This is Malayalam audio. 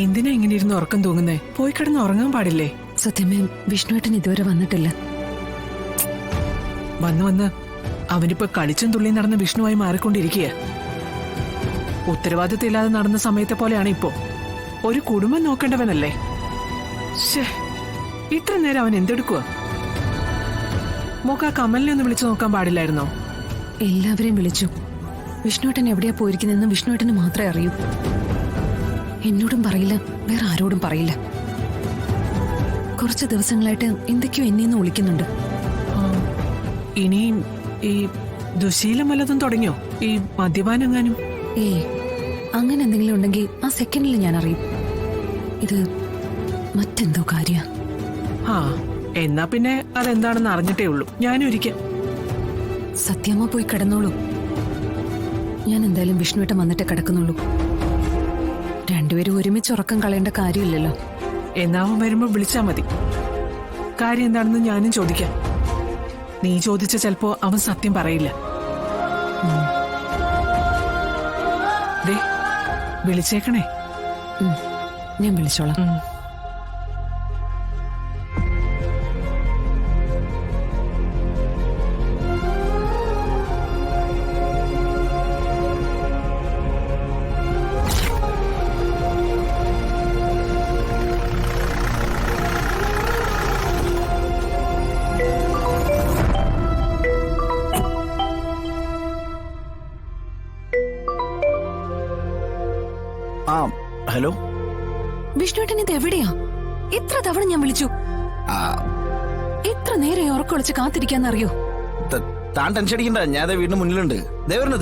എന്തിനാ ഇങ്ങനെ ഇരുന്ന് ഉറക്കം തൂങ്ങുന്നേ? പോയി കിടന്ന് ഉറങ്ങാൻ പാടില്ലേ? സത്യമേ, വിഷ്ണുവേട്ടൻ ഇതുവരെ വന്നിട്ടില്ല. വന്ന് അവനിപ്പോ കളിച്ചും തുള്ളിയും നടന്ന വിഷ്ണുവായി മാറിക്കൊണ്ടിരിക്കുക. ഉത്തരവാദിത്തം ഇല്ലാതെ നടന്ന സമയത്തെ പോലെയാണ് ഇപ്പോ. ഒരു കുടുംബം നോക്കേണ്ടവനല്ലേ? ഇത്ര നേരം അവൻ എന്തെടുക്കുക? മോക്ക് ആ കമലിനെ ഒന്ന് വിളിച്ചു നോക്കാൻ പാടില്ലായിരുന്നോ? എല്ലാവരെയും വിളിച്ചു. വിഷ്ണുവേട്ടൻ എവിടെയാ പോയിരിക്കുന്നതെന്ന് വിഷ്ണുവേട്ടന് മാത്രമേ അറിയൂ. എന്നോടും പറയില്ല, വേറെ ആരോടും പറയില്ല. കുറച്ച് ദിവസങ്ങളായിട്ട് എന്തൊക്കെയോ എന്നെയൊന്ന് വിളിക്കുന്നുണ്ട്. ഇനിയും ഈ ദുശീലം വല്ലതും തുടങ്ങിയോ? ഈ മദ്യപാനെങ്ങാനും? അങ്ങനെ എന്തെങ്കിലും ഉണ്ടെങ്കിൽ ആ സെക്കൻഡിൽ ഞാൻ അറിയും. ഇത് മറ്റെന്തോ കാര്യ. എന്നാ പിന്നെ അതെന്താണെന്ന് അറിഞ്ഞിട്ടേ ഉള്ളൂ. ഞാനും ഇരിക്കാം. സത്യമ്മ പോയി കിടന്നോളൂ. ഞാൻ എന്തായാലും വിഷ്ണുവേട്ടൻ വന്നിട്ട് കിടക്കുന്നുള്ളൂ. രണ്ടുപേരും ഒരുമിച്ച് ഉറക്കം കളയേണ്ട കാര്യമില്ലല്ലോ. എന്നാവും വരുമ്പോ വിളിച്ചാ മതി. കാര്യം എന്താണെന്ന് ഞാനും ചോദിക്കാം. നീ ചോദിച്ച ചിലപ്പോ അവൻ സത്യം പറയില്ല. വിളിച്ചേക്കണേ. ഞാൻ വിളിച്ചോളാം. ഹലോ വിഷ്ണുവേട്ടൻ, ഇത് എവിടെയാ? എത്ര തവണ ഞാൻ വിളിച്ചു. എത്ര നേരം ഉറക്കൊളിച്ച് കാത്തിരിക്കാന്നറിയോ? താൻ ടെൻഷൻ അടിക്കണ്ട, ഞാൻ വീടിന് മുന്നിലുണ്ട്. ദേവരനു